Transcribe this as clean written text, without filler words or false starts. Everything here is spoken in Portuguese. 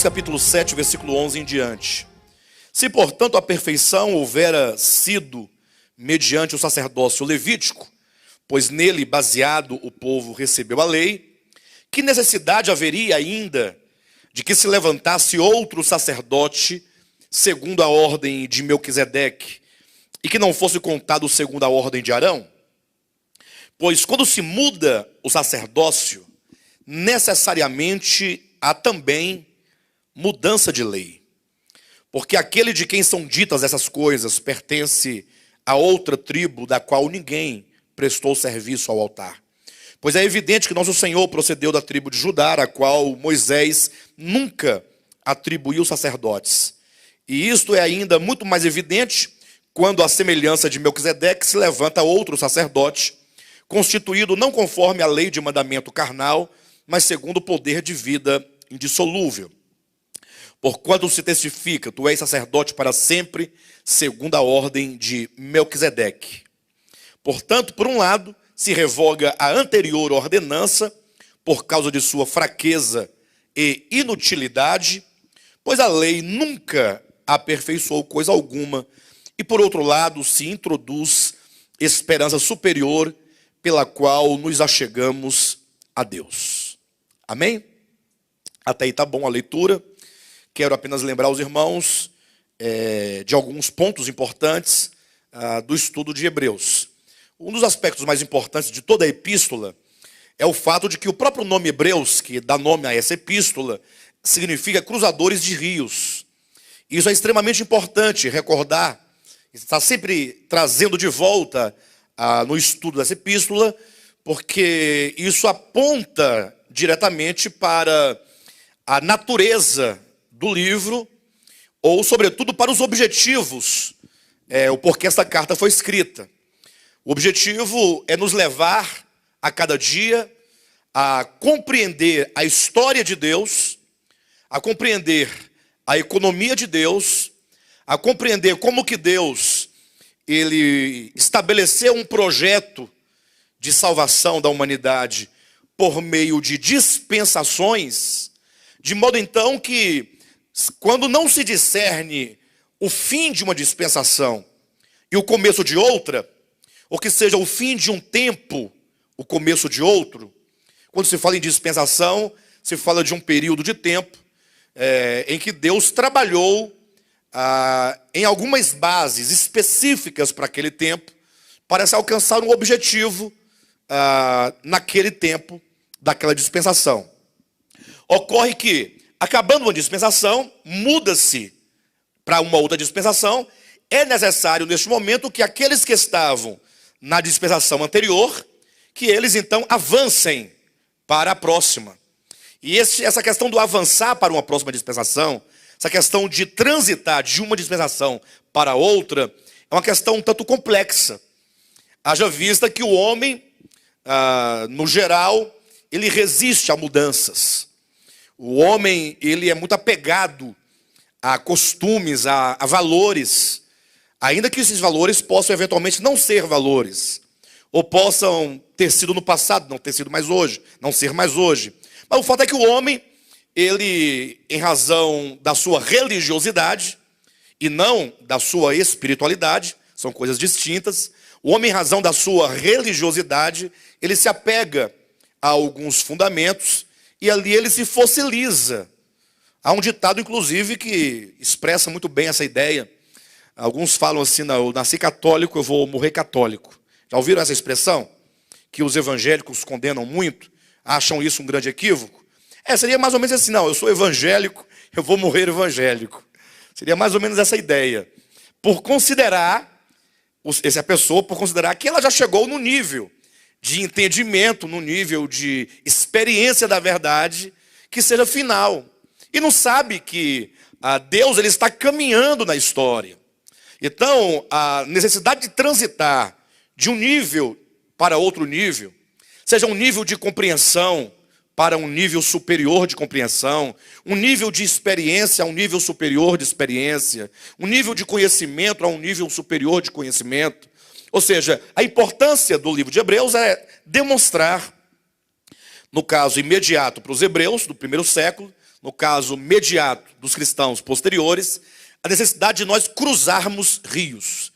Capítulo 7, versículo 11 em diante. Se, portanto, a perfeição houvera sido mediante o sacerdócio levítico, pois nele baseado o povo recebeu a lei, que necessidade haveria ainda de que se levantasse outro sacerdote segundo a ordem de Melquisedeque, e que não fosse contado segundo a ordem de Arão? Pois quando se muda o sacerdócio, necessariamente há também mudança de lei. Porque aquele de quem são ditas essas coisas pertence a outra tribo da qual ninguém prestou serviço ao altar. Pois é evidente que nosso Senhor procedeu da tribo de Judá, a qual Moisés nunca atribuiu sacerdotes. E isto é ainda muito mais evidente quando, à semelhança de Melquisedeque, se levanta outro sacerdote, constituído não conforme a lei de mandamento carnal, mas segundo o poder de vida indissolúvel. Porquanto se testifica, tu és sacerdote para sempre, segundo a ordem de Melquisedeque. Portanto, por um lado, se revoga a anterior ordenança, por causa de sua fraqueza e inutilidade, pois a lei nunca aperfeiçoou coisa alguma, e por outro lado, se introduz esperança superior, pela qual nos achegamos a Deus. Amém? Até aí tá bom a leitura. Quero apenas lembrar os irmãos de alguns pontos importantes do estudo de Hebreus. Um dos aspectos mais importantes de toda a epístola é o fato de que o próprio nome Hebreus, que dá nome a essa epístola, significa cruzadores de rios. Isso é extremamente importante recordar, está sempre trazendo de volta no estudo dessa epístola, porque isso aponta diretamente para a natureza do livro, ou sobretudo para os objetivos, o porquê essa carta foi escrita. O objetivo é nos levar a cada dia a compreender a história de Deus, a compreender a economia de Deus, a compreender como que Deus ele estabeleceu um projeto de salvação da humanidade por meio de dispensações, de modo então que quando não se discerne o fim de uma dispensação e o começo de outra, ou que seja o fim de um tempo, o começo de outro, quando se fala em dispensação, se fala de um período de tempo em que Deus trabalhou em algumas bases específicas para aquele tempo, para se alcançar um objetivo naquele tempo, daquela dispensação. Ocorre que, acabando uma dispensação, muda-se para uma outra dispensação. É necessário, neste momento, que aqueles que estavam na dispensação anterior, que eles então avancem para a próxima. E essa questão do avançar para uma próxima dispensação, essa questão de transitar de uma dispensação para outra, é uma questão um tanto complexa. Haja vista que o homem, no geral, ele resiste a mudanças. O homem, ele é muito apegado a costumes, a valores, ainda que esses valores possam eventualmente não ser valores, ou possam ter sido no passado, não ter sido mais hoje, não ser mais hoje. Mas o fato é que o homem, ele, em razão da sua religiosidade e não da sua espiritualidade, são coisas distintas, o homem, em razão da sua religiosidade, ele se apega a alguns fundamentos e ali ele se fossiliza. Há um ditado, inclusive, que expressa muito bem essa ideia. Alguns falam assim: não, eu nasci católico, eu vou morrer católico. Já ouviram essa expressão? Que os evangélicos condenam muito, acham isso um grande equívoco. Seria mais ou menos assim: não, eu sou evangélico, eu vou morrer evangélico. Seria mais ou menos essa ideia. Por considerar, essa pessoa, por considerar que ela já chegou no nível de entendimento, no nível de experiência da verdade, que seja final. E não sabe que Deus ele está caminhando na história. Então, a necessidade de transitar de um nível para outro nível, seja um nível de compreensão para um nível superior de compreensão, um nível de experiência a um nível superior de experiência, um nível de conhecimento a um nível superior de conhecimento. Ou seja, a importância do livro de Hebreus é demonstrar, no caso imediato para os hebreus do primeiro século, no caso imediato dos cristãos posteriores, a necessidade de nós cruzarmos rios.